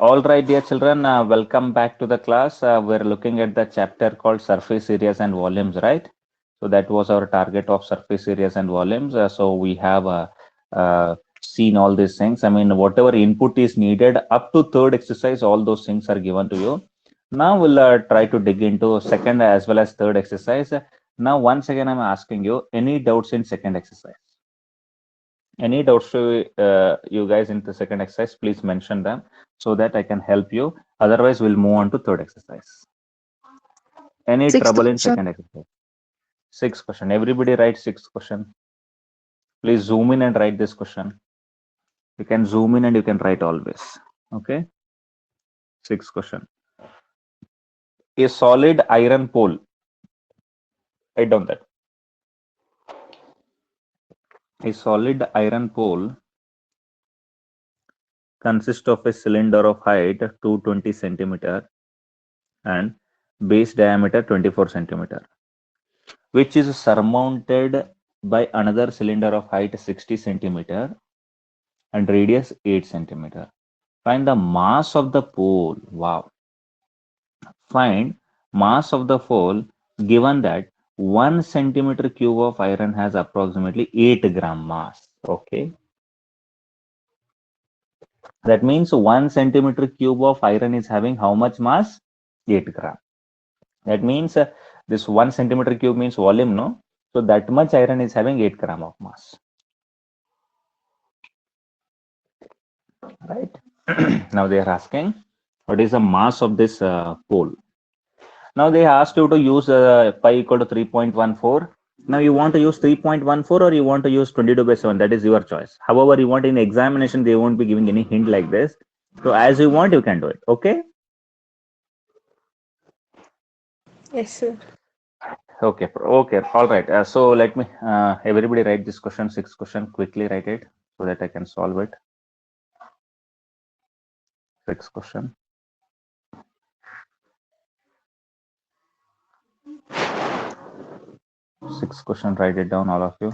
All right, dear children, welcome back to the class. We're looking at the chapter called surface areas and volumes, right? So that was our target of surface areas and volumes. So we have seen all these things. I mean, whatever input is needed up to third exercise, all those things are given to you. Now we'll try to dig into second as well as third exercise. Now, once again, I'm asking you any doubts in second exercise? Any doubts to you guys in the second exercise, please mention them so that I can help you. Otherwise, we'll move on to third exercise. Any Sixth trouble in question. second exercise? Sixth question. Everybody write sixth question. Please zoom in and write this question. You can zoom in and you can write always. Okay. Sixth question. A solid iron pole. Write down that. A solid iron pole consists of a cylinder of height 220 centimeter and base diameter 24 centimeter, which is surmounted by another cylinder of height 60 centimeter and radius 8 centimeter. Find the mass of the pole. Wow. Find mass of the pole given that 1 centimeter cube of iron has approximately 8 gram mass. Okay. That means 1 centimeter cube of iron is having how much mass? 8 gram. That means this 1 centimeter cube means volume, no? So that much iron is having 8 gram of mass. Right. Now they are asking what is the mass of this pole. Now they asked you to use pi equal to 3.14. Now you want to use 3.14 or you want to use 22 by 7. That is your choice. However, you want in examination, they won't be giving any hint like this. So as you want, you can do it. Okay. Yes, sir. Okay. Okay. All right. So let me everybody write this question, sixth question, quickly write it so that I can solve it. Sixth question. Sixth question. Write it down, all of you.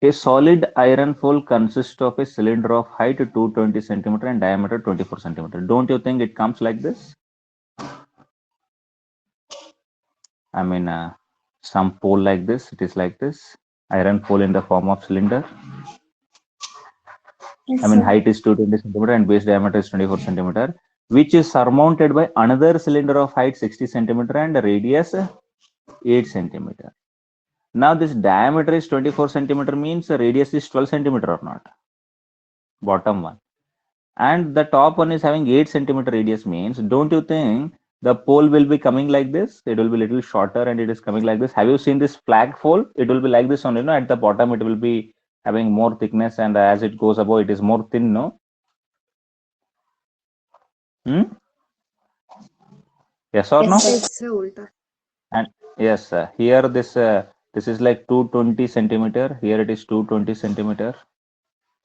A solid iron pole consists of a cylinder of height 220 centimeter and diameter 24 centimeter. Don't you think it comes like this? I mean, some pole like this. It is like this. Iron pole in the form of cylinder. I Yes, mean, sir. height is 220 centimeter and base diameter is 24 centimeter, which is surmounted by another cylinder of height 60 centimeter and radius 8 centimeter. Now, this diameter is 24 centimeter means the radius is 12 centimeter or not? Bottom one. And the top one is having 8 centimeter radius means, don't you think the pole will be coming like this? It will be little shorter and it is coming like this. Have you seen this flag pole? It will be like this only, at the bottom it will be having more thickness, and as it goes above it is more thin, no? Hmm? Yes or Yes, no? sir. ऐसे उल्टा And yes, here this is like 220 centimeter. Here it is 220 centimeter.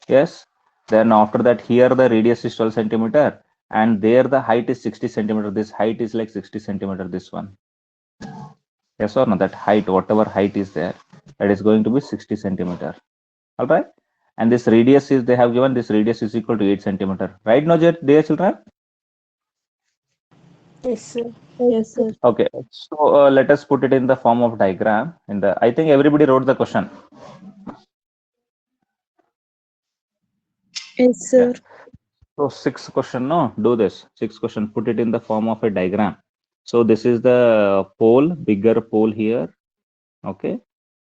Yes. Then after that, here the radius is 12 centimeter, and there the height is 60 centimeter. This height is like 60 centimeter. This one. Yes or no? That height, whatever height is there, that is going to be 60 centimeter. All right. And this radius is, they have given this radius is equal to 8 centimeter. Right now, dear children? Yes, sir. Yes, sir. Okay. So let us put it in the form of diagram. In the, I think everybody wrote the question. Yes, Yeah. sir. So sixth question, no, do this. Sixth question, put it in the form of a diagram. So this is the pole, bigger pole here. Okay.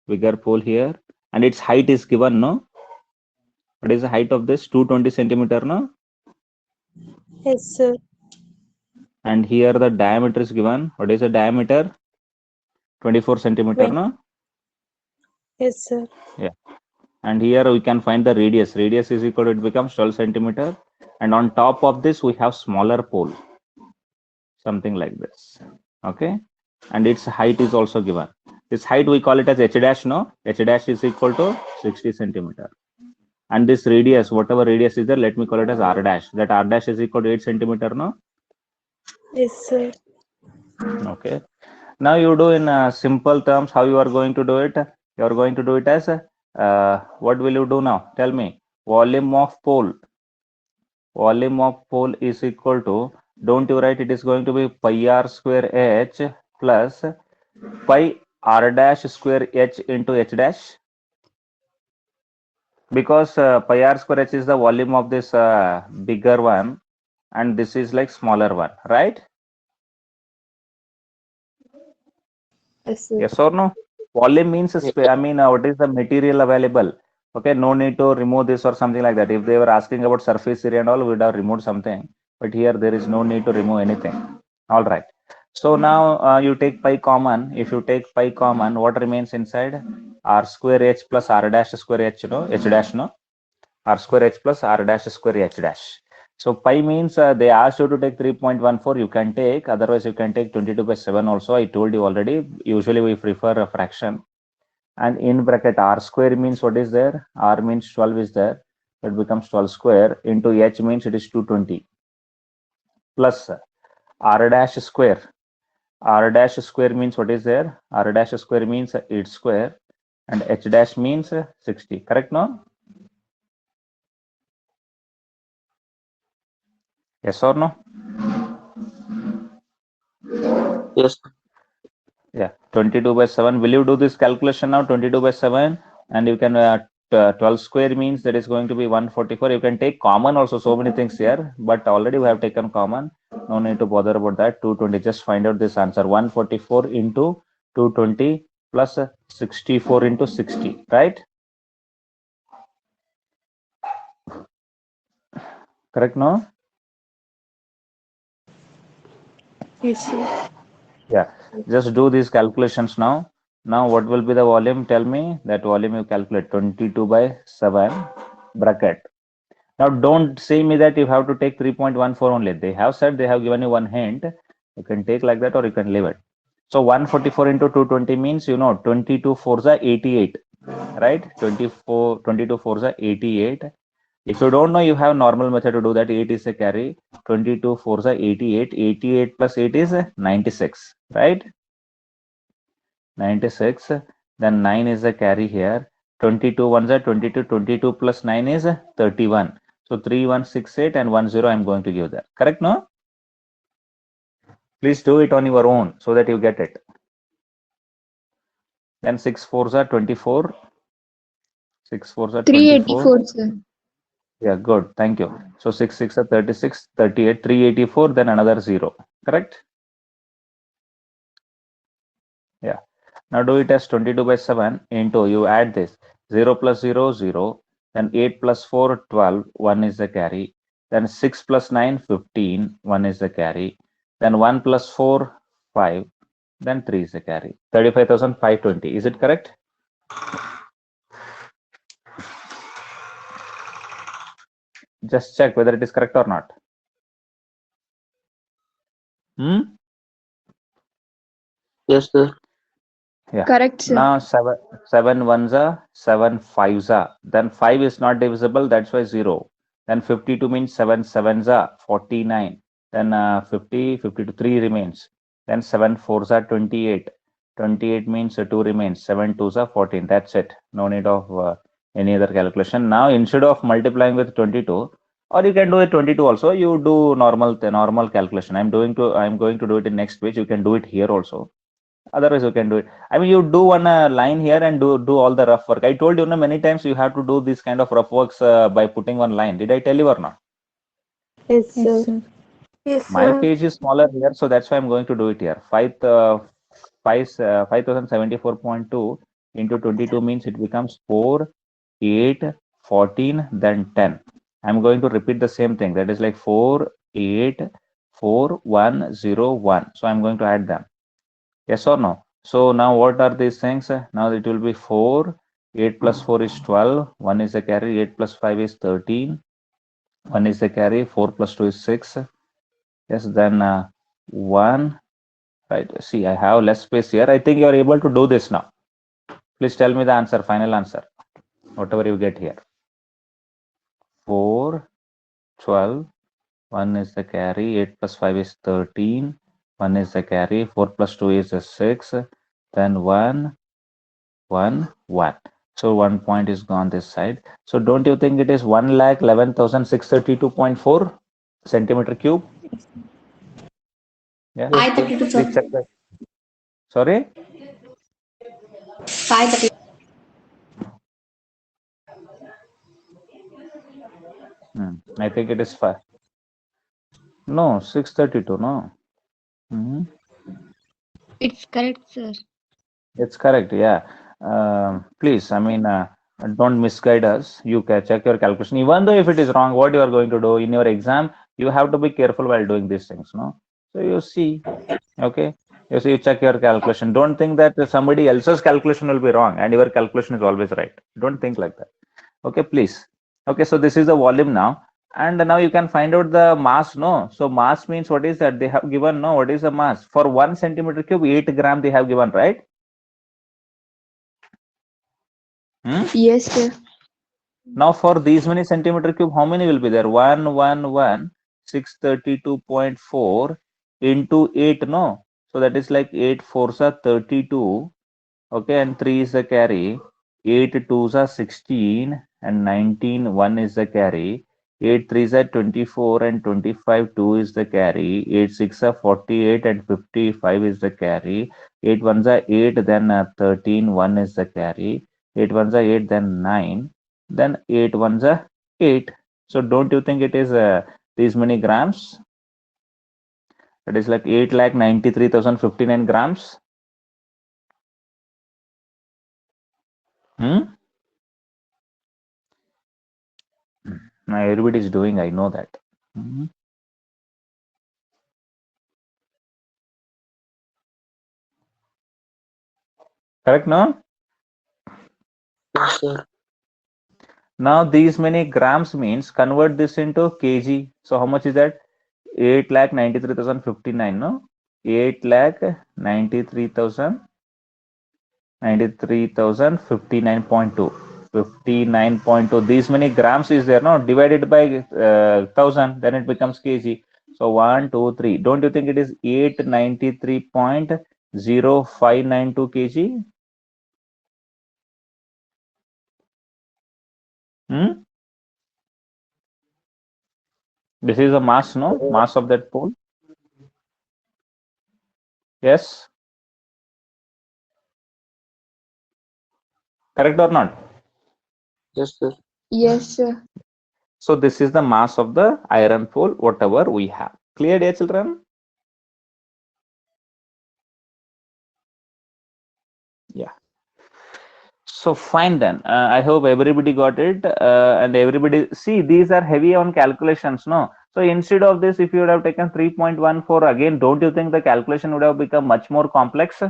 Bigger pole here. And its height is given, no? What is the height of this? 220 centimeter, no? Yes, sir. And here the diameter is given. What is the diameter? 24 centimeter, When? no? Yes, sir. Yeah. And here we can find the radius. Radius is equal to, it becomes 12 centimeter. And on top of this, we have smaller pole, something like this. Okay. And its height is also given. This height we call it as h dash, no? H dash is equal to 60 centimeter. And this radius, whatever radius is there, let me call it as r dash. That r dash is equal to 8 centimeter, no? Yes, sir. Okay. Now you do in simple terms how you are going to do it. You are going to do it as what will you do now? Tell me. volume of pole. Volume of pole is equal to, don't you write, it is going to be pi r square h plus pi r dash square h into h dash, because pi r square h is the volume of this bigger one and this is like smaller one, right? Yes, sir. Yes or no? Volume means, I mean, what is the material available? Okay, no need to remove this or something like that. If they were asking about surface area and all, we would have removed something. But here there is no need to remove anything. All right. So now you take pi common. If you take pi common, what remains inside? R square h plus r dash square h, no? H dash, no? R square h plus r dash square h dash. So pi means they asked you to take 3.14. You can take, otherwise you can take 22 by 7 also. I told you already. Usually we prefer a fraction. And in bracket r square means what is there? R means 12 is there. It becomes 12 square into h means it is 220 plus r dash square. R dash square means what is there? R dash square means 8 square and h dash means 60. Correct, no? Yes or no? Yes. Yeah, 22 by 7. Will you do this calculation now? 22 by 7, and you can 12 square means that is going to be 144. You can take common also, so many things here, but already we have taken common. No need to bother about that. 220. Just find out this answer. 144 into 220 plus 64 into 60, right? Correct, no? Yes, sir. Yeah, just do these calculations now. Now, what will be the volume? Tell me that volume you calculate 22 by 7 bracket. Now, don't say me that you have to take 3.14 only. They have said, they have given you one hint. You can take like that or you can leave it. So 144 into 220 means, 22 fours are 88, right? 22 fours are 88. If you don't know, you have normal method to do that. 8 is a carry. 22 fours are 88. 88 plus 8 is 96, right? 96. Then 9 is a carry here. 22 ones are 22. 22 plus 9 is 31. So 3168 and 10 I'm going to give that. Correct, no? Please do it on your own so that you get it. Then 6 fours are 24. 6 fours are 24. 384, sir. Yeah, good. Thank you. So 6 6 are 36, 38, 384, then another 0. Correct? Yeah. Now do it as 22 by 7 into, you add this 0 plus 0, 0. Then 8 plus 4, 12. 1 is the carry. Then 6 plus 9, 15. 1 is the carry. Then 1 plus 4, 5. Then 3 is the carry. 35,520. Is it correct? Just check whether it is correct or not. Yes, sir. Yeah. Correct, sir. Now 7 ones are 7 fives are. Then 5 is not divisible. That's why 0. Then 52 means 7 sevens are 49. Then 50, 52, 3 remains. Then 7 fours are 28. 28 means 2 remains. 7 twos are 14. That's it. No need of any other calculation. Now instead of multiplying with 22, or you can do it 22 also, you do normal calculation. I'm going to do it in next page. You can do it here also. Otherwise, you can do it. I mean, you do one line here and do all the rough work. I told you, many times you have to do this kind of rough works by putting one line. Did I tell you or not? Yes, Yes, sir. sir. Yes, My sir. page is smaller here, so that's why I'm going to do it here. 5074.2 into 22 means it becomes 4, 8, 14, then 10. I'm going to repeat the same thing. That is like 4, 8, 4, 1, 0, 1. So I'm going to add them. Yes or no? So now what are these things? Now it will be 4. 8 plus 4 is 12. 1 is a carry. 8 plus 5 is 13. 1 is a carry. 4 plus 2 is 6. Yes, then 1. Right. See, I have less space here. I think you are able to do this now. Please tell me the answer, final answer. Whatever you get here. 4, 12. 1 is the carry. 8 plus 5 is 13. 1 is the carry. 4 plus 2 is 6. Then 1, 1, 1. So 1 point is gone this side. So don't you think it is 1,11,632.4 centimeter cube? Yeah. Yes, I sir. 32, Please sir. check that. Sorry? 532. I think it is 5. No, 632. No. Mhm. It's correct, sir. It's correct. Yeah. Please, I mean, don't misguide us. You can check your calculation. Even though if it is wrong, what you are going to do in your exam, you have to be careful while doing these things. No. So you see, okay. You see, you check your calculation. Don't think that somebody else's calculation will be wrong and your calculation is always right. Don't think like that. Okay, please. Okay, so this is the volume now. And now you can find out the mass, no? So mass means what is that? They have given, no, what is the mass? For 1 centimeter cube, 8 gram they have given, right? Yes, sir. Now for these many centimeter cube, how many will be there? 1,632.4 into 8, no? So that is like 8 fours are 32. Okay, and 3 is the carry. 8 twos are 16 and 19, 1 is the carry. 8 threes are 24 and 25, 2 is the carry. 8 6 are 48 and 55 is the carry. 8 ones are 8, then 13, 1 is the carry. 8 ones are 8, then 9. Then 8 ones are 8. So don't you think it is these many grams? That is like 8,93,059 grams. Hmm? Now everybody is doing, I know that. Mhm. Correct, no? Yes, sir. Now these many grams means convert this into kg. So how much is that? 8,93,059, no? 8,93,059.2. 59.2. These many grams is there, no? Divided by 1000, then it becomes kg. So 1, 2, 3. Don't you think it is 893.0592 kg? Hmm? This is the mass, no? Mass of that pole. Yes. Correct or not? Yes, sir. Yes, sir. So this is the mass of the iron pole, whatever we have. Clear, dear children? Yeah. So fine then. I hope everybody got it. And everybody, see, these are heavy on calculations, no? So instead of this, if you would have taken 3.14 again, don't you think the calculation would have become much more complex?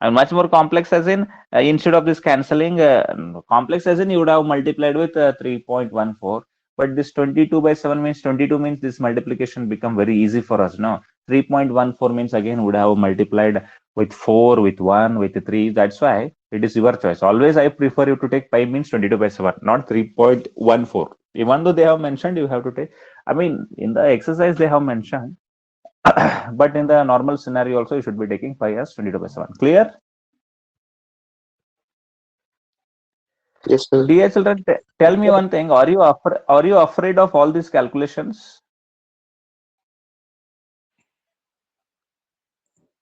And much more complex as in, instead of this cancelling, complex as in you would have multiplied with 3.14. But this 22 by 7 means 22 means this multiplication become very easy for us, no? 3.14 means again would have multiplied with 4, with 1, with 3. That's why it is your choice. Always I prefer you to take pi means 22 by 7, not 3.14. Even though they have mentioned you have to take, I mean, in the exercise they have mentioned, but in the normal scenario also you should be taking pi as 22 by 7. Clear? Yes, sir. Dear children, tell me one thing. Are you afraid of all these calculations?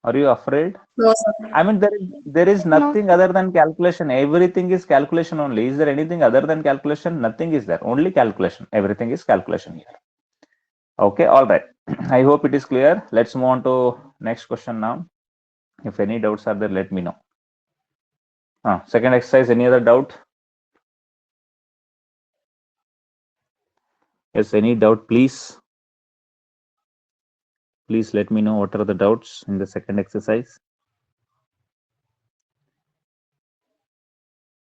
Are you afraid? No, sir. I mean, there is No, nothing other than calculation. Everything is calculation only. Is there anything other than calculation? Nothing is there. Only calculation. Everything is calculation here. Okay, all right. I hope it is clear. Let's move on to next question now. If any doubts are there, let me know. Second exercise, any other doubt? Yes, any doubt, please? Please let me know what are the doubts in the second exercise.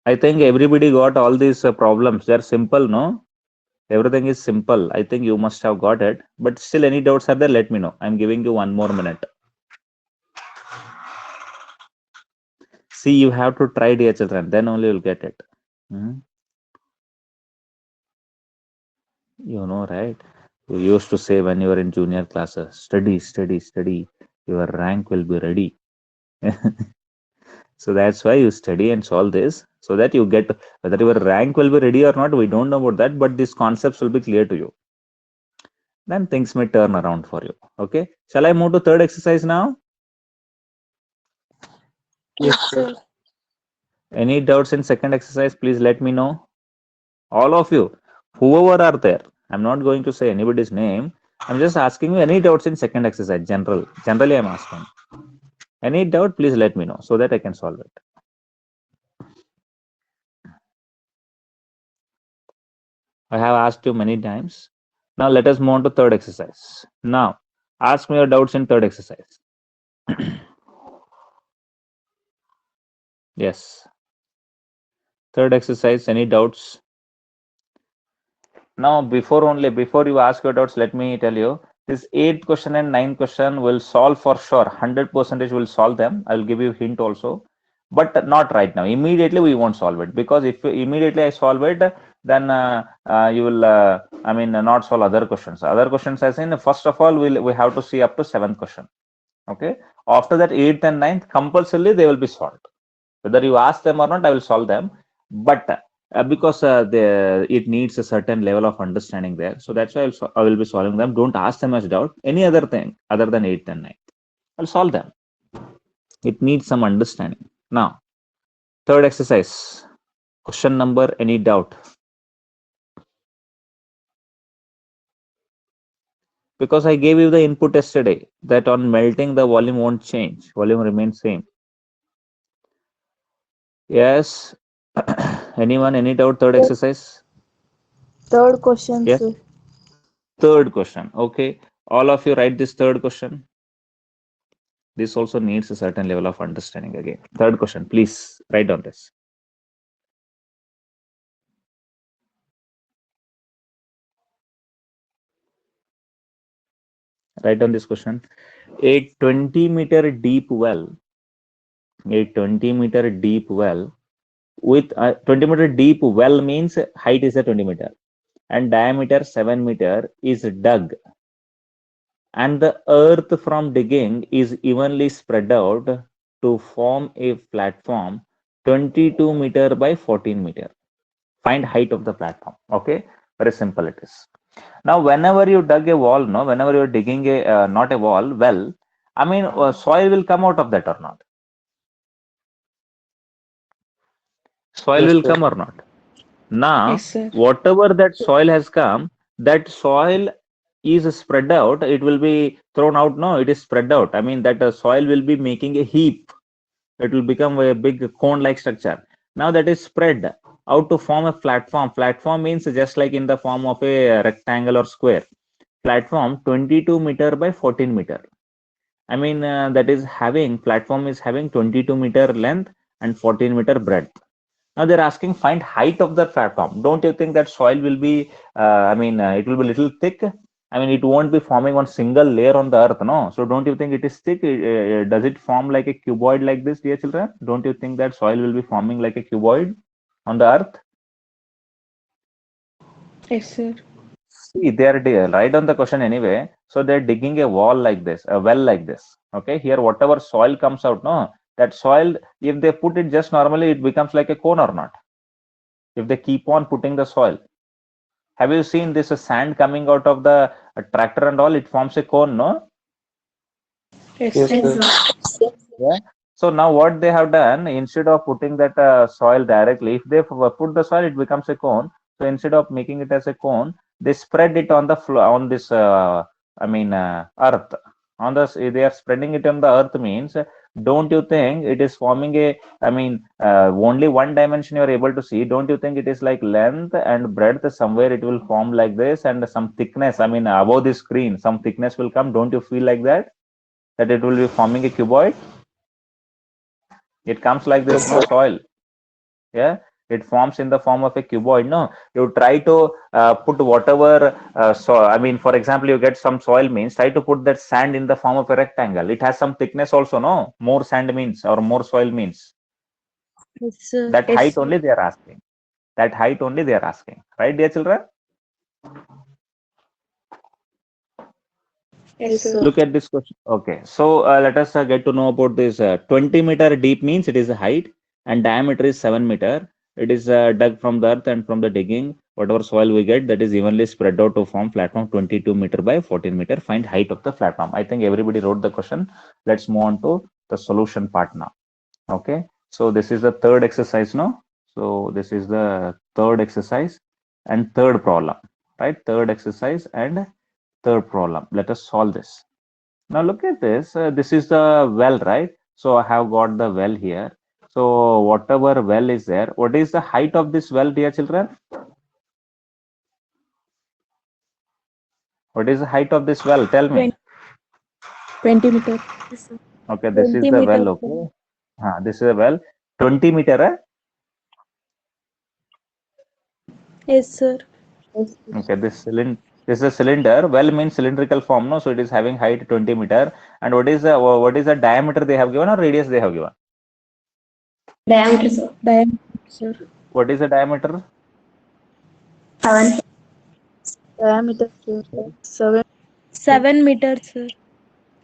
I think everybody got all these problems. They're simple, no? Everything is simple. I think you must have got it. But still, any doubts are there? Let me know. I'm giving you 1 more minute. See, you have to try, dear children. Then only you'll get it. Hmm? You know, right? You used to say when you were in junior classes, study, study, study. Your rank will be ready. So that's why you study and solve this so that you get, whether your rank will be ready or not, we don't know about that, but these concepts will be clear to you. Then things may turn around for you. Okay. Shall I move to third exercise now? Yes, sir. Any doubts in second exercise, please let me know. All of you, whoever are there, I'm not going to say anybody's name. I'm just asking you any doubts in second exercise, generally I'm asking. Any doubt, please let me know so that I can solve it. I have asked you many times. Now let us move on to third exercise. Now, ask me your doubts in third exercise. Yes. Third exercise, any doubts? Now, before you ask your doubts, let me tell you, this 8th question and 9th question will solve for sure. 100% will solve them. I will give you a hint also, but not right now. Immediately we won't solve it, because if immediately I solve it, then you will, not solve other questions. Other questions, as in, first of all, we have to see up to 7th question. Okay. After that, 8th and 9th, compulsorily they will be solved. Whether you ask them or not, I will solve them. But because it needs a certain level of understanding there, so that's why I will be solving them. Don't ask them as doubt. Any other thing other than 8th and 9th, I'll solve them. It needs some understanding. Now, third exercise, question number, any doubt? Because I gave you the input yesterday that on melting the volume won't change, volume remains same. Yes. Anyone, any doubt? Third exercise. Third question, Yes. sir. Third question. Okay. All of you write this third question. This also needs a certain level of understanding again. Third question, please write down this. Write down this question. A 20-meter deep well, with a 20-meter deep well means height is a 20 meter and diameter 7 meter is dug, and the earth from digging is evenly spread out to form a platform 22 meter by 14 meter. Find height of the platform. Okay, very simple it is. Now, whenever you dug a wall, no, whenever you're digging a not a wall, well, soil will come out of that or not? Soil Yes, will sir. come or not? Now, Yes, sir. whatever that soil has come, that soil is spread out. It will be thrown out. No, it is spread out. That soil will be making a heap. It will become a big cone-like structure. Now that is spread out to form a platform. Platform means just like in the form of a rectangle or square. Platform 22 meter by 14 meter. That is having, platform is having 22 meter length and 14 meter breadth. Now they're asking find height of the platform. Don't you think that soil will be, it will be little thick? It won't be forming on single layer on the earth, no? So don't you think it is thick? Does it form like a cuboid like this, dear children? Don't you think that soil will be forming like a cuboid on the earth? Yes, sir. See, they're right on the question anyway. So they're digging a wall like this, a well like this. Okay, here whatever soil comes out, no, that soil, if they put it just normally, it becomes like a cone or not? If they keep on putting the soil, have you seen this sand coming out of the tractor and all? It forms a cone, no? Yes, Yes, sir. sir. Yeah. So now what they have done, instead of putting that soil directly, if they put the soil, it becomes a cone. So instead of making it as a cone, they spread it on the floor, on this, earth. On this, they are spreading it on the earth means, don't you think it is forming a, only one dimension you are able to see. Don't you think it is like length and breadth somewhere it will form like this, and some thickness, above the screen, some thickness will come. Don't you feel like that? That it will be forming a cuboid? It comes like this, Yes, no, sir. soil. Yeah, it forms in the form of a cuboid. No, you try to put whatever, for example, you get some soil means, try to put that sand in the form of a rectangle. It has some thickness also, no? More sand means, or more soil means. Yes, sir. That Yes, height sir. only they are asking. That height only they are asking. Right, dear children? Yes, sir. Look at this question. Okay, so let us get to know about this. 20-meter deep means it is a height, and diameter is 7 meter. It is dug from the earth, and from the digging, whatever soil we get, that is evenly spread out to form platform 22 meter by 14 meter. Find height of the platform. I think everybody wrote the question. Let's move on to the solution part now. Okay, so this is the third exercise now. So this is the third exercise and third problem, right? Third exercise and third problem. Let us solve this. Now look at this. This is the well, right? So I have got the well here. So whatever well is there, what is the height of this well, dear children? What is the height of this well? Tell me. 20 meter. Yes, sir. Okay, this is 20 the meter, well. sir. Okay. This is a well. 20 meter. Yes, sir. Okay, this is a cylinder. Well means cylindrical form, no? So it is having height 20 meter. And what is the diameter they have given or radius they have given? Diameter, sir. Diameter, sir. What is the diameter? 7. Diameter, sir. 7 meters, sir.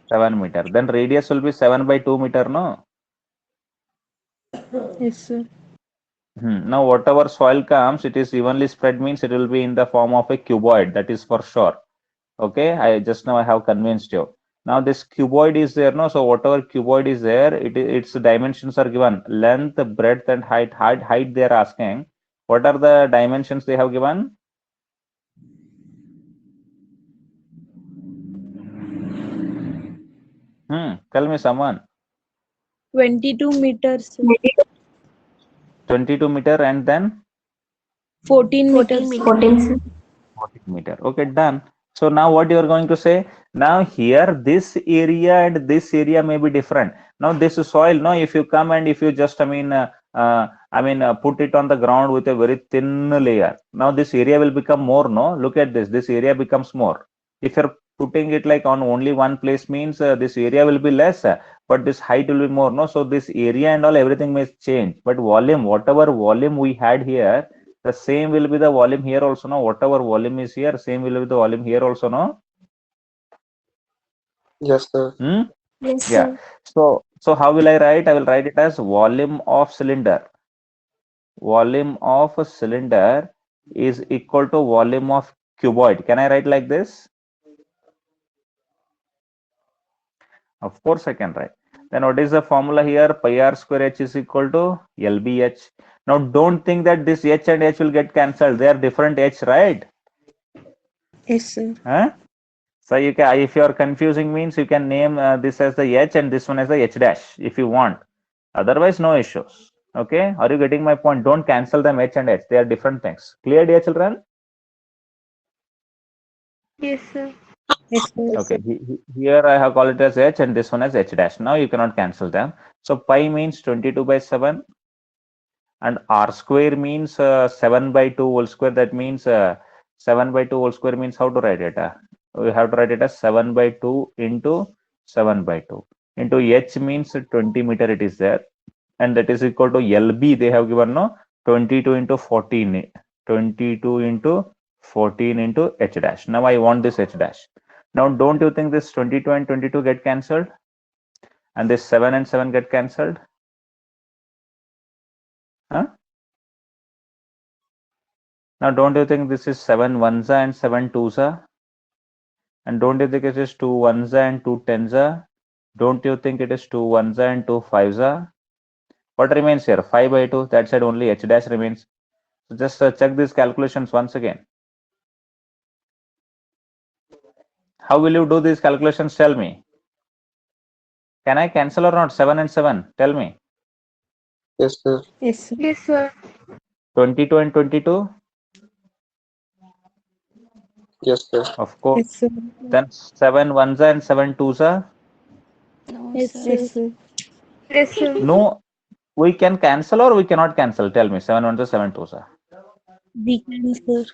7 meter. Then radius will be 7/2 meter, no? Yes, sir. Now, whatever soil comes, it is evenly spread means it will be in the form of a cuboid. That is for sure. Okay, I have convinced you. Now this cuboid is there, no? So whatever cuboid is there, its dimensions are given: length, breadth, and height. Height they are asking. What are the dimensions they have given? Tell me someone. 22 meters, sir. 22 meter and then 14 meters. 14, sir. 14 meter. Okay, done. So now what you are going to say? Now here this area and this area may be different. Now this soil, no, if you come and if you just put it on the ground with a very thin layer. Now this area will become more, no? Look at this. This area becomes more. If you're putting it like on only one place means this area will be less, but this height will be more, no? So this area and all everything may change. But volume, whatever volume we had here, the same will be the volume here also, no? Whatever volume is here, same will be the volume here also, no? Yes, sir. Yes, Yeah. sir. So how will I write? I will write it as volume of cylinder. Volume of a cylinder is equal to volume of cuboid. Can I write like this? Of course I can write. Then what is the formula here? Pi r square h is equal to LBH. Now don't think that this h and h will get cancelled. They are different h, right? Yes, sir. Huh? So you can, if you are confusing means you can name this as the h and this one as the h dash if you want. Otherwise, no issues. Okay, are you getting my point? Don't cancel them h and h. They are different things. Clear, dear children? Yes, sir. Yes, sir. Okay, here I have called it as h and this one as h dash. Now you cannot cancel them. So pi means 22/7 and r square means 7/2 whole square. That means 7/2 whole square means how to write it? We have to write it as 7/2 into 7/2 into h means 20 meter it is there, and that is equal to LB they have given, no? 22 into 14, 22 into 14 into h dash. Now I want this h dash. Now don't you think this 22 and 22 get cancelled and this 7 and 7 get cancelled? Huh? Now don't you think this is 7 ones and 7 twos? And don't you think it is 2 ones and 2 tens? Don't you think it is 2 ones and 2 fives? What remains here? 5/2. That side only h dash remains. So just check these calculations once again. How will you do these calculations? Tell me. Can I cancel or not? 7 and 7. Tell me. Yes, sir. Yes, sir. Yes, sir. 22 and 22? Yes, sir. Of course. Yes, sir. Then 7 ones and 7 twos? No, Yes, sir. Yes, sir. Yes, sir. No, we can cancel or we cannot cancel. Tell me. 7 ones or 7 twos? We can, sir.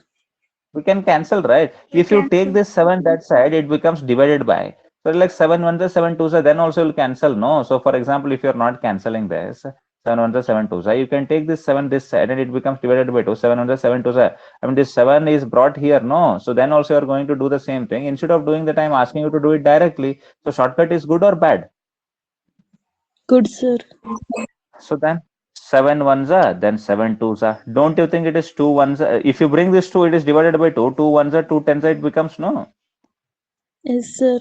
We can cancel, right? We If you can, take sir. this 7 that side, it becomes divided by. So like 7 ones or 7 twos, then also will cancel, no? So for example, if you're not cancelling this, 7 ones are 7 twos. You can take this 7 this side and it becomes divided by 2. 7 ones are 7 twos. I mean, this 7 is brought here, no? So then also you're going to do the same thing. Instead of doing that, I'm asking you to do it directly. So shortcut is good or bad? Good, sir. So then 7 ones are, then 7 twos are. Don't you think it is 2 ones? If you bring this 2, it is divided by 2. 2 ones are 2 tens, it becomes no. Yes, sir.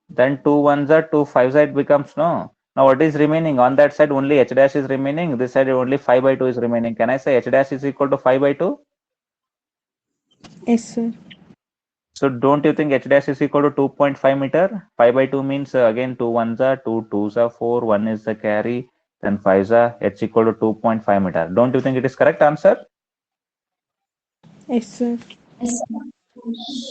Then 2 ones are 2 fives, it becomes no. Now what is remaining? On that side only h dash is remaining. This side only 5 by 2 is remaining. Can I say h dash is equal to 5 by 2? Yes, sir. So don't you think h dash is equal to 2.5 meter? 5 by 2 means again 2 ones are 2 twos are 4, 1 is the carry, then 5s are h equal to 2.5 meter. Don't you think it is correct answer? Yes, sir. Yes.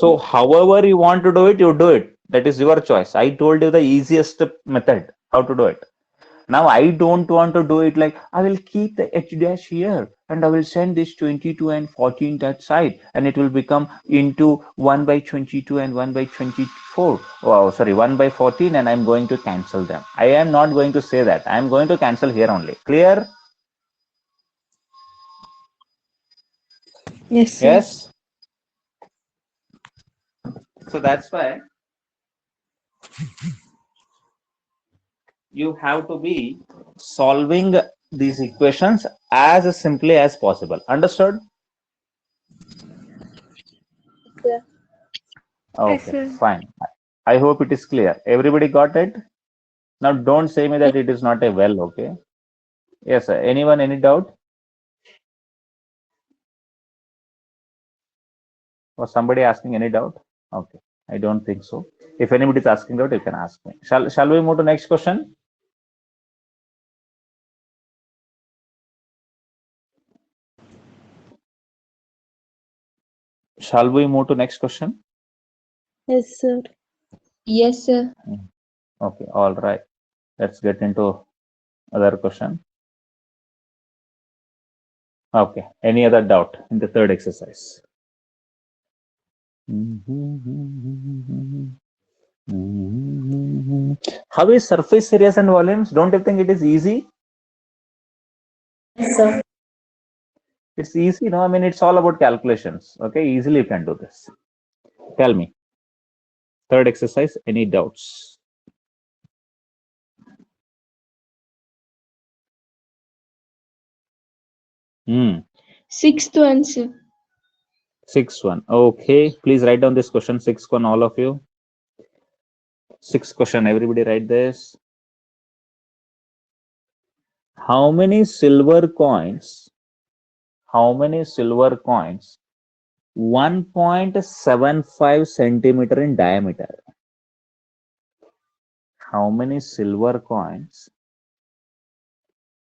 So however you want to do it, you do it. That is your choice. I told you the easiest method how to do it. Now I don't want to do it like I will keep the h dash here and I will send this 22 and 14 that side and it will become into 1 by 22 and 1 by 24. Oh, sorry, 1 by 14 and I'm going to cancel them. I am not going to say that. I am going to cancel here only. Clear? Yes, sir. Yes. So that's why you have to be solving these equations as simply as possible. Understood? Yes, Okay, sir. fine. I hope it is clear. Everybody got it? Now don't say me that it is not a well, okay? Yes, sir. Anyone, any doubt? Was somebody asking any doubt? Okay, I don't think so. If anybody is asking doubt, you can ask me. Shall we move to next question? Shall we move to next question? Yes, sir. Yes, sir. Okay, all right. Let's get into other question. Okay, any other doubt in the third exercise? How is surface areas and volumes? Don't you think it is easy? Yes, sir. It's easy, no? I mean, it's all about calculations. Okay, easily you can do this. Tell me. Third exercise, any doubts? Sixth one, sir. Sixth one. Okay, please write down this question. Sixth one, all of you. Sixth question, everybody write this. How many silver coins? 1.75 centimeter in diameter. How many silver coins?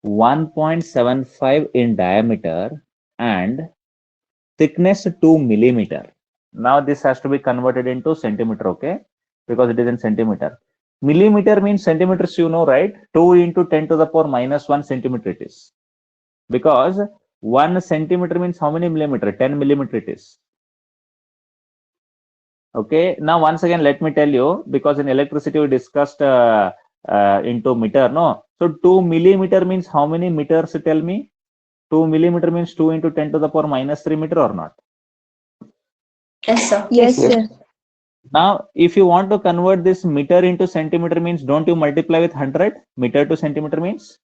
1.75 in diameter and thickness 2 millimeter. Now this has to be converted into centimeter, okay? Because it is in centimeter. Millimeter means centimeters, you know, right? 2 into 10 to the power minus 1 centimeter it is. Because 1 centimeter means how many millimeter? 10 millimeter it is. Okay, now once again, let me tell you, because in electricity we discussed into meter, no? So 2 millimeter means how many meters, tell me? 2 millimeter means 2 into 10 to the power minus 3 meter or not? Yes, sir. Yes, Yes. sir. Now, if you want to convert this meter into centimeter means, don't you multiply with 100? Meter to centimeter means?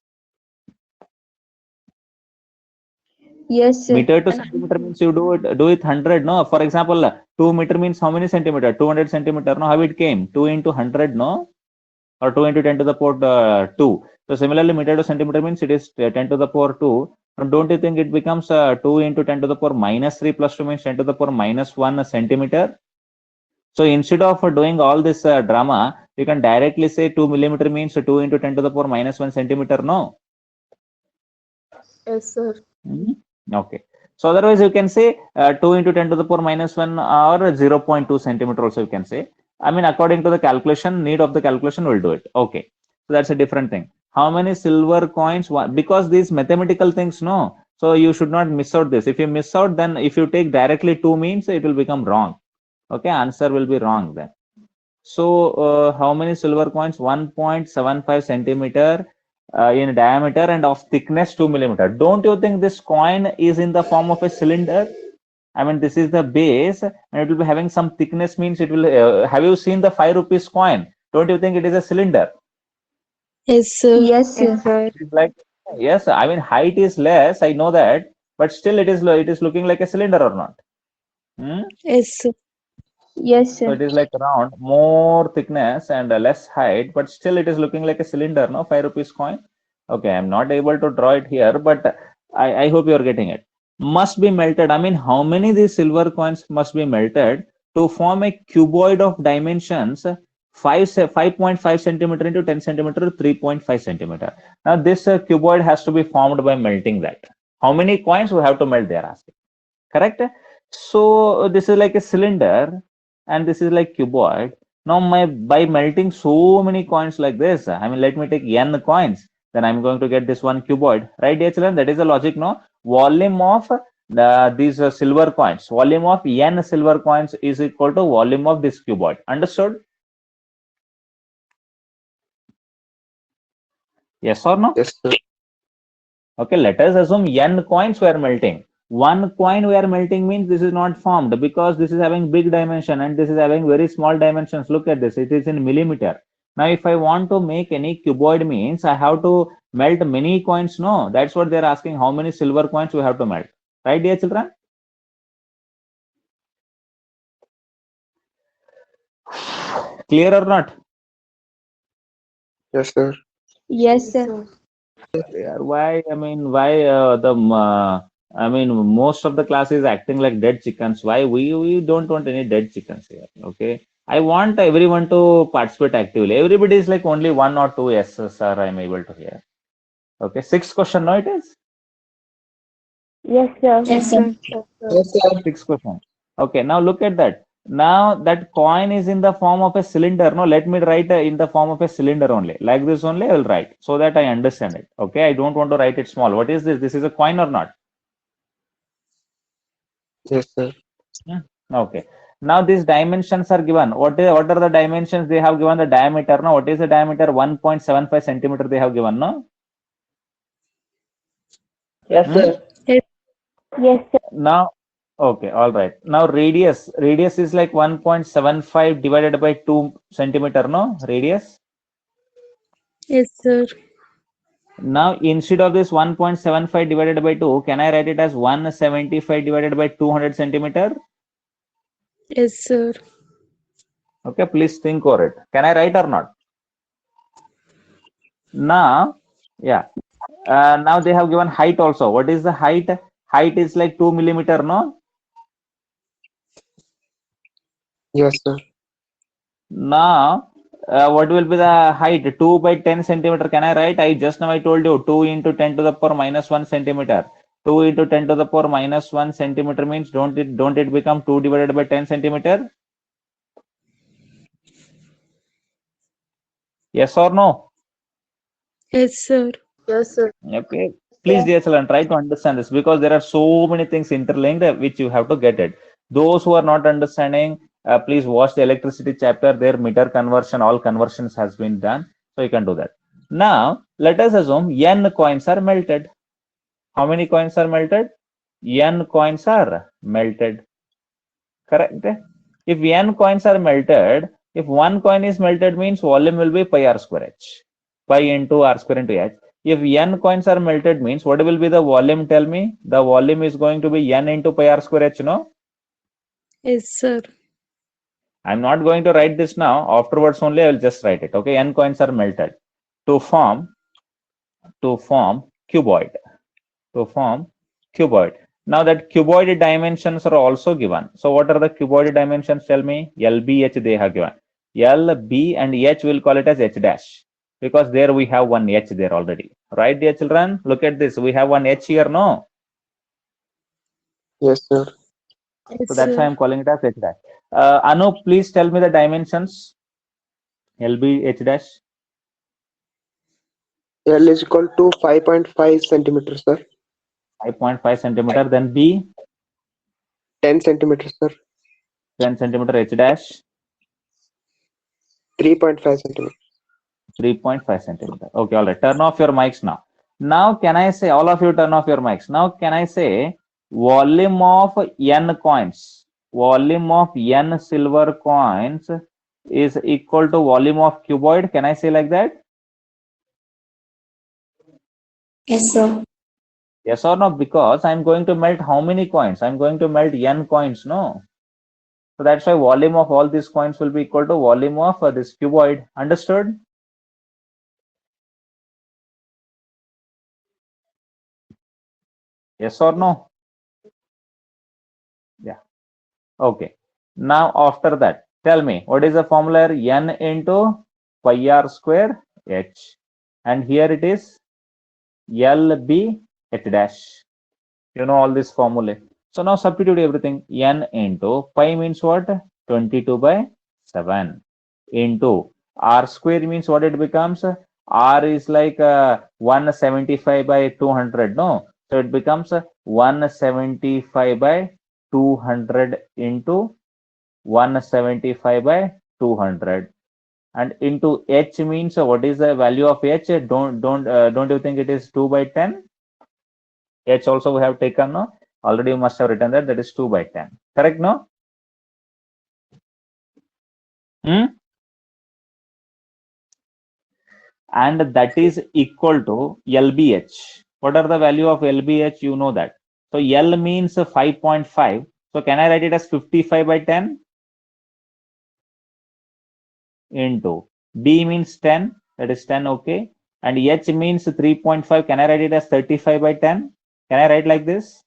Yes, sir. Meter to centimeter means you do it with 100, no? For example, 2 meter means how many centimeter? 200 centimeter, no? How it came? 2 into 100, no? Or 2 into 10 to the power 2. So similarly, meter to centimeter means it is 10 to the power 2. And don't you think it becomes 2 into 10 to the power minus 3 plus 2 means 10 to the power minus 1 centimeter? So instead of doing all this drama, you can directly say 2 millimeter means 2 into 10 to the power minus 1 centimeter, no? Yes, sir. Okay. So otherwise you can say 2 into 10 to the power minus 1 or 0.2 centimeter also you can say. I mean, according to the calculation, need of the calculation will do it. Okay. So that's a different thing. How many silver coins? Because these mathematical things, no. So you should not miss out this. If you miss out, then if you take directly 2 means it will become wrong. Okay. Answer will be wrong then. So how many silver coins? 1.75 centimeter in diameter and of thickness 2 millimeter. Don't you think this coin is in the form of a cylinder? I mean, this is the base and it will be having some thickness, means it will, have you seen the 5 rupees coin? Don't you think it is a cylinder? Yes, sir. Yes, sir. It's like, yes, I mean, height is less, I know that, but still it is looking like a cylinder or not? Hmm? Yes, sir. Yes, So sir. it is like round, more thickness and less height, but still it is looking like a cylinder, no? 5 rupees coin. Okay, I'm not able to draw it here, but I hope you're getting it. Must be melted. I mean, how many these silver coins must be melted to form a cuboid of dimensions 5.5 centimeter into 10 centimeter, 3.5 centimeter. Now this cuboid has to be formed by melting that. How many coins we have to melt, they are asking. Correct? So this is like a cylinder and this is like cuboid. Now by melting so many coins like this, I mean, let me take n coins, then I'm going to get this one cuboid, right, dear children? That is the logic, no? Volume of these silver coins, volume of n silver coins is equal to volume of this cuboid. Understood? Yes or no? Yes, sir. Okay, let us assume n coins were melting. One coin we are melting means this is not formed because this is having big dimension and this is having very small dimensions. Look at this, it is in millimeter. Now, if I want to make any cuboid means I have to melt many coins. No, that's what they're asking. How many silver coins we have to melt? Right, dear children? Clear or not? Yes, sir. Yes, sir. Yeah, why? I mean, why I mean, most of the class is acting like dead chickens. Why we don't want any dead chickens here? Okay, I want everyone to participate actively. Everybody is like only one or two yes, sir. I'm able to hear. Okay, sixth question. No, it is Yes, sir. Yes, sir. Yes, sir. sixth question. Okay, now look at that. Now that coin is in the form of a cylinder. No, let me write in the form of a cylinder only. Like this only, I will write so that I understand it. Okay, I don't want to write it small. What is this? This is a coin or not? Yes, sir. Okay. Now these dimensions are given. What are the dimensions they have given? The diameter. No, what is the diameter? 1.75 centimeter they have given. No. Yes, Hmm? sir. Yes, sir. Now, okay, all right. Now radius is like 1.75 divided by 2 centimeter. No, radius. Yes, sir. Now instead of this 1.75 divided by 2, can I write it as 175 divided by 200 centimeter? Yes, sir. Okay, please think over it. Can I write or not? Now, yeah. Now they have given height also. What is the height? Height is like 2 millimeter, no? Yes, sir. Now, what will be the height? 2 by 10 centimeter. Can I write? I just now I told you 2 into 10 to the power minus 1 centimeter. 2 into 10 to the power minus 1 centimeter means don't it become 2 divided by 10 centimeter? Yes or no? Yes, sir. Yes, sir. Okay. Please, dear children, try to understand this because there are so many things interlinked which you have to get it. Those who are not understanding, please watch the electricity chapter. Their meter conversion, all conversions has been done. So you can do that. Now, let us assume n coins are melted. How many coins are melted? N coins are melted. Correct? If n coins are melted, if one coin is melted means volume will be pi r square h. Pi into r square into h. If n coins are melted means what will be the volume? Tell me. The volume is going to be n into pi r square h, no? Yes, sir. I'm not going to write this now. Afterwards only I will just write it. Okay, n coins are melted to form cuboid. To form cuboid. Now that cuboid dimensions are also given. So what are the cuboid dimensions? Tell me. L, B, H they have given. L, B and H will call it as H dash because there we have one H there already. Right, dear children? Look at this. We have one H here, no? Yes, sir. So Yes, that's why sir. I'm calling it as H dash. Anu, please tell me the dimensions. L, B, H dash. L is equal to 5.5 centimeters, sir. 5.5 centimeter. Then B, 10 centimeters, sir. 10 centimeter. H dash. 3.5 centimeters. 3.5 centimeter. Okay, all right. Turn off your mics now. Now, can I say, all of you turn off your mics. Now, can I say volume of n coins? Volume of n silver coins is equal to volume of cuboid. Can I say like that? Yes, sir. Yes or no? Because I'm going to melt how many coins? I'm going to melt n coins, no? So that's why volume of all these coins will be equal to volume of this cuboid. Understood? Yes or no? Yeah. Okay. Now after that, tell me what is the formula? N into pi r square h, and here it is LB h dash. You know all this formula. So now substitute everything. N into pi means what? 22/7 into r square means what it becomes? R is like 175/200. No, so it becomes 175/200 into 175/200, and into h means what is the value of h? Don't you think it is 2/10? H also we have taken, no? Already you must have written that is 2/10. Correct, no? And that is equal to LBH. What are the value of LBH? You know that. So L means 5.5. So can I write it as 55/10 into B means 10. That is 10, okay. And H means 3.5. Can I write it as 35/10? Can I write like this?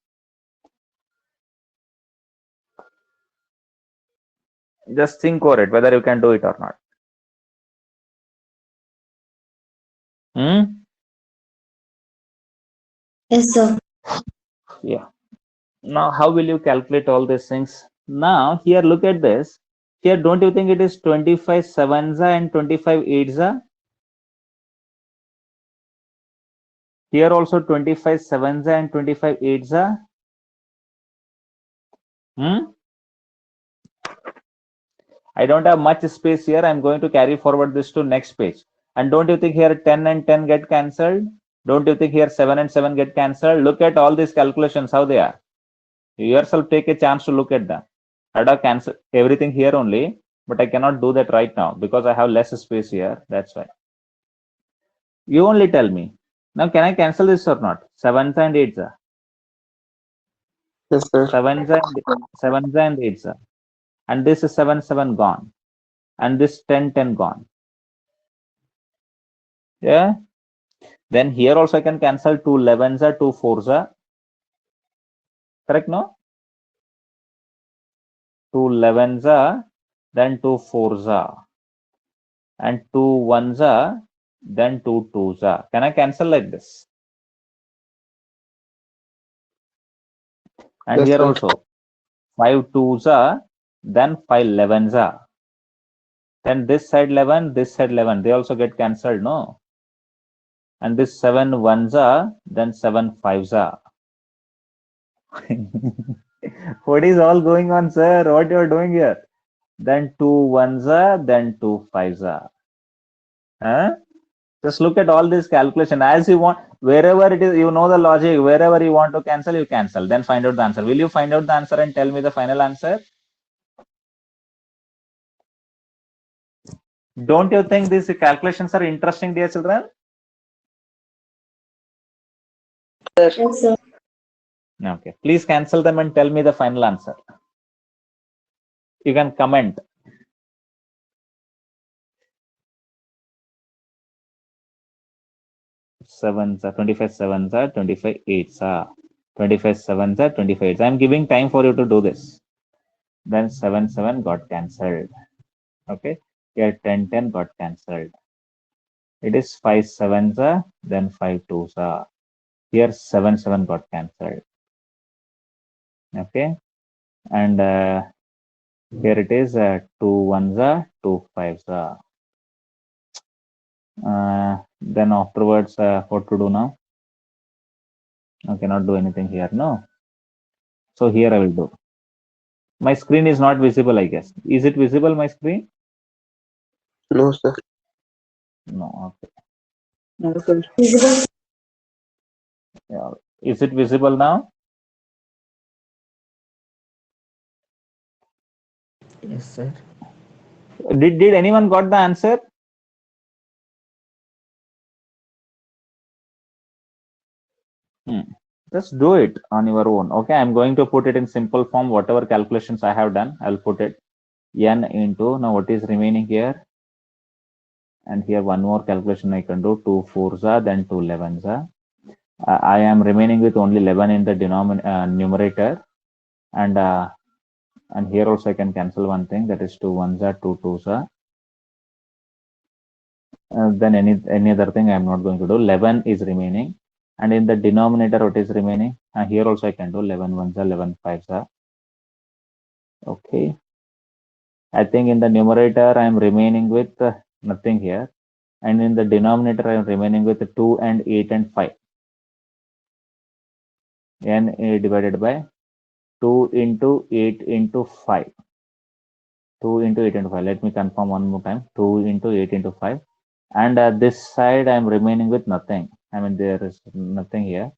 Just think over it, whether you can do it or not. Yes, sir. Yeah. Now, how will you calculate all these things? Now, here, look at this. Here, don't you think it is 25 sevens and 25 eights? Here also 25 sevens and 25 eights. I don't have much space here. I'm going to carry forward this to next page. And don't you think here 10 and 10 get cancelled? Don't you think here 7 and 7 get cancelled? Look at all these calculations, how they are. You yourself take a chance to look at them. I'd have cancelled everything here only, but I cannot do that right now because I have less space here. That's why. You only tell me. Now, can I cancel this or not? 7s and 8s. Yes, sir. 7s and 8s. And this is 7, 7 gone. And this 10, 10 gone. Yeah. Then here also I can cancel 2 11s, 2 4s. Correct, no? 2 11s, then 2 4s. And 2 1s, then 2 2s. Can I cancel like this? And Yes, here sir. also 5 2s, then 5 11s. Then this side 11, this side 11. They also get cancelled, no? And this 7 1s, then 7 5s. What is all going on, sir? What you are doing here? Then 2 1s, then 2 5s. Huh? Just look at all this calculation as you want. Wherever it is, you know the logic. Wherever you want to cancel, you cancel. Then find out the answer. Will you find out the answer and tell me the final answer? Don't you think these calculations are interesting, dear children? Yes, sir. Okay. Please cancel them and tell me the final answer. You can comment. Sevens, 25 sevens, 25 eights, 25 sevens, 25 eights. I'm giving time for you to do this. Then 7 7 got cancelled. Okay. Here 10 10 got cancelled. It is 5 sevens, then 5 twos. Here 7 7 got cancelled. Okay. And here it is 2 ones, 2 fives. Then afterwards, what to do now? I cannot do anything here. No. So here I will do. My screen is not visible, I guess. Is it visible, my screen? No, sir. No. Okay. No, sir. Visible. Yeah. Is it visible now? Yes, sir. Did anyone got the answer? Just do it on your own. Okay, I'm going to put it in simple form. Whatever calculations I have done, I'll put it n into, now what is remaining here? And here one more calculation I can do, 2 4s are, then 2 11s are. I am remaining with only 11 in the numerator, and here also I can cancel one thing, that is 2 1s are, 2 2s are. Then any other thing I am not going to do. 11 is remaining, and in the denominator what is remaining? Here also I can do 11 1s are, 11 5s are. Okay. I think in the numerator I am remaining with nothing here, and in the denominator I am remaining with 2 and 8 and 5. N divided by 2 into 8 into 5. 2 into 8 into 5. Let me confirm one more time. 2 into 8 into 5. And this side I am remaining with nothing. I mean, there is nothing here.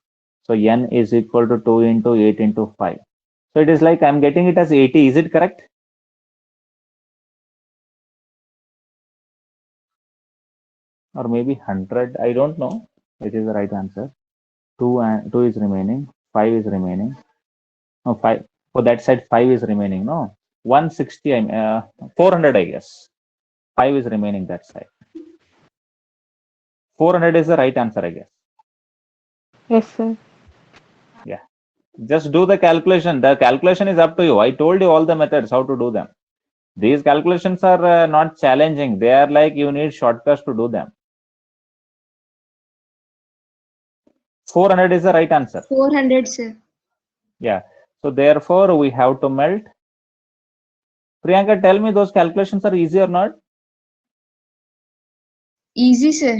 So n is equal to 2 into 8 into 5. So it is like I'm getting it as 80. Is it correct? Or maybe 100. I don't know. It is the right answer. 2 is remaining. 5 is remaining. No, 5. For that side, 5 is remaining. No, 160. 400, I guess. 5 is remaining that side. 400 is the right answer, I guess. Yes, sir. Yeah. Just do the calculation. The calculation is up to you. I told you all the methods, how to do them. These calculations are not challenging. They are like you need shortcuts to do them. 400 is the right answer. 400, sir. Yeah. So therefore, we have to melt. Priyanka, tell me, those calculations are easy or not? Easy, sir.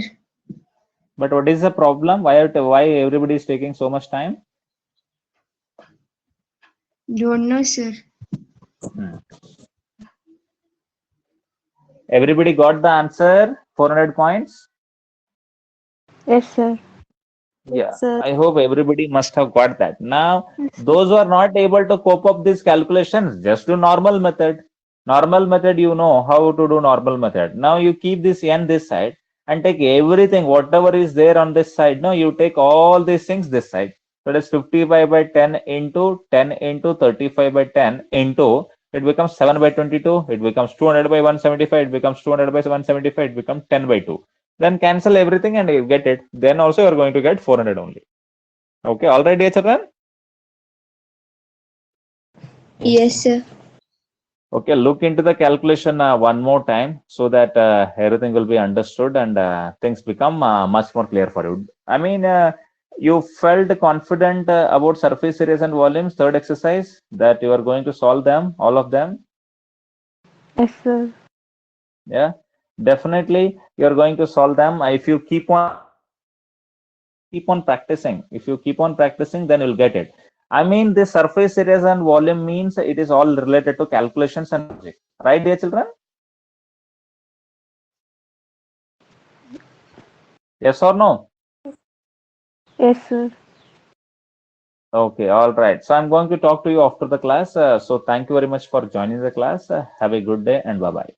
But what is the problem? Why everybody is taking so much time? Don't know, sir. Everybody got the answer? 400 points? Yes, sir. Yeah, sir. I hope everybody must have got that. Now, those who are not able to cope up these calculations, just do normal method. Normal method, you know how to do normal method. Now you keep this n this side and take everything, whatever is there on this side. Now you take all these things this side. So it is 55 by 10 into 10 into 35 by 10 into, it becomes 7 by 22. It becomes 200 by 175. It becomes 200 by 175. It becomes 10 by 2. Then cancel everything and you get it. Then also you are going to get 400 only. Okay, all right, dear children? Yes, sir. Okay, look into the calculation one more time so that everything will be understood and things become much more clear for you. I mean, you felt confident about surface areas and volumes, third exercise, that you are going to solve them, all of them? Yes, sir. Yeah, definitely you're going to solve them. If you keep on practicing, then you'll get it. I mean, the surface areas and volume means it is all related to calculations and logic, right, dear children? Yes or no? Yes, sir. Okay, all right. So I'm going to talk to you after the class. So thank you very much for joining the class. Have a good day and bye-bye.